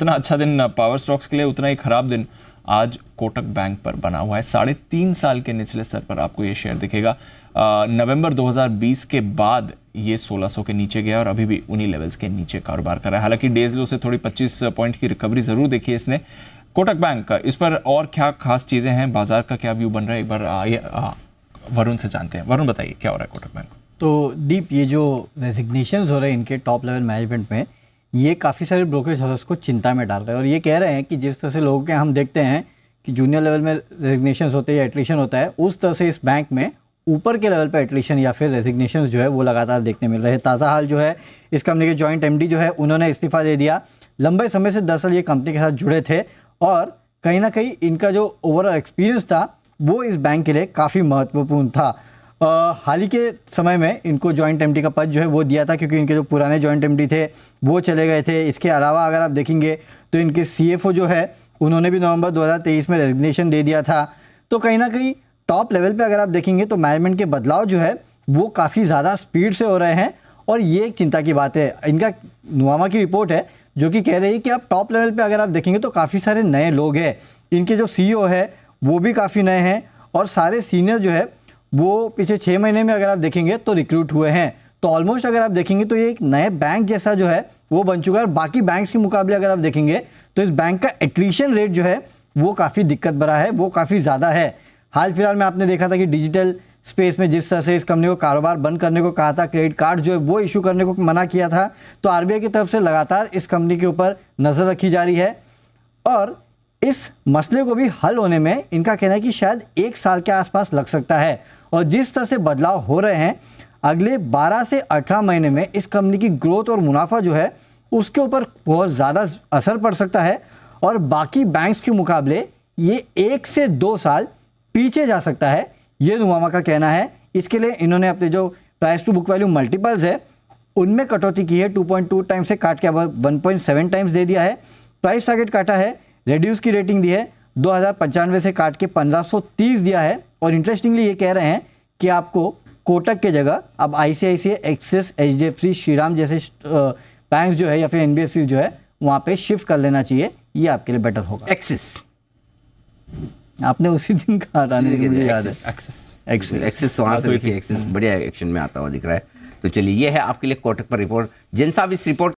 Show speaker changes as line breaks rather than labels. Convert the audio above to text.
जितना अच्छा दिन पावर स्टॉक्स के लिए उतना ही खराब दिन आज कोटक बैंक पर बना हुआ है। 3.5 साल के निचले स्तर पर आपको ये शेयर दिखेगा। नवंबर 2020 के बाद ये 1600 के नीचे गया और अभी भी उन्हीं लेवल्स के नीचे कारोबार कर रहा है। हालांकि डेज लो से थोड़ी 25 पॉइंट की रिकवरी जरूर देखी है इसने। कोटक बैंक का इस पर और क्या खास चीजें हैं, बाजार का क्या व्यू बन रहा है, एक बार वरुण से जानते हैं। वरुण बताइए क्या हो रहा है कोटक बैंक।
तो दीप, ये जो रेजिग्नेशंस हो रहे हैं इनके टॉप लेवल मैनेजमेंट में, ये काफ़ी सारे ब्रोकरेज हाउस को चिंता में डाल रहे हैं और ये कह रहे हैं कि जिस तरह से लोगों के हम देखते हैं कि जूनियर लेवल में रेजिग्नेशंस होते हैं या एट्रिशन होता है, उस तरह से इस बैंक में ऊपर के लेवल पर एट्रिशन या फिर रेजिग्नेशंस जो है वो लगातार देखने मिल रहे हैं। ताज़ा हाल जो है, इस कंपनी के जॉइंट एमडी जो है उन्होंने इस्तीफा दे दिया। लंबे समय से दरअसल ये कंपनी के साथ जुड़े थे और कहीं ना कहीं इनका जो ओवरऑल एक्सपीरियंस था वो इस बैंक के लिए काफ़ी महत्वपूर्ण था। हाल ही के समय में इनको जॉइंट एमडी का पद जो है वो दिया था, क्योंकि इनके जो पुराने जॉइंट एमडी थे वो चले गए थे। इसके अलावा अगर आप देखेंगे तो इनके सीएफओ जो है उन्होंने भी नवंबर 2023 में रेजिग्नेशन दे दिया था। तो कहीं ना कहीं टॉप लेवल पे अगर आप देखेंगे तो मैनेजमेंट के बदलाव जो है वो काफ़ी ज़्यादा स्पीड से हो रहे हैं और ये एक चिंता की बात है। इनका नुवामा की रिपोर्ट है जो कि कह रही है कि आप टॉप लेवल पे अगर आप देखेंगे तो काफ़ी सारे नए लोग हैं। इनके जो सीईओ है वो भी काफ़ी नए हैं और सारे सीनियर जो है वो पिछले 6 महीने में अगर आप देखेंगे तो रिक्रूट हुए हैं। तो ऑलमोस्ट अगर आप देखेंगे तो ये एक नए बैंक जैसा जो है वो बन चुका है। बाकी बैंक्स के मुकाबले अगर आप देखेंगे तो इस बैंक का एट्रिशन रेट जो है वो काफ़ी दिक्कत भरा है, वो काफ़ी ज़्यादा है। हाल फिलहाल में आपने देखा था कि डिजिटल स्पेस में जिस तरह से इस कंपनी को कारोबार बंद करने को कहा था, क्रेडिट कार्ड जो है वो इशू करने को मना किया था, तो आरबीआई की तरफ से लगातार इस कंपनी के ऊपर नज़र रखी जा रही है और इस मसले को भी हल होने में इनका कहना है कि शायद 1 साल के आसपास लग सकता है। और जिस तरह से बदलाव हो रहे हैं, अगले 12 से 18 महीने में इस कंपनी की ग्रोथ और मुनाफा जो है उसके ऊपर बहुत ज़्यादा असर पड़ सकता है और बाकी बैंक्स के मुकाबले ये 1 से 2 साल पीछे जा सकता है, ये नुवामा का कहना है। इसके लिए इन्होंने अपने जो price to book value multiples है उनमें कटौती की है। 2.2 टाइम्स से काट के अब 1.7 टाइम्स दे दिया है। प्राइस टारगेट काटा है, रेड्यूस की रेटिंग दी है, 2095 से काट के 1530 दिया है। और इंटरेस्टिंगली ये कह रहे हैं कि आपको कोटक के जगह अब आईसीआईसीआई, एक्सिस, एचडीएफसी, श्रीराम जैसे बैंक जो है या फिर एनबीएफसी जो है वहां पे शिफ्ट कर लेना चाहिए, ये आपके लिए बेटर होगा।
एक्सिस
आपने उसी दिन कहा था, मुझे याद है।
एक्सिस वहां से देखिए, एक्सिस बढ़िया एक्शन में आता हुआ दिख रहा है। तो चलिए, ये है आपके लिए कोटक पर रिपोर्ट। जिन साहब इस रिपोर्ट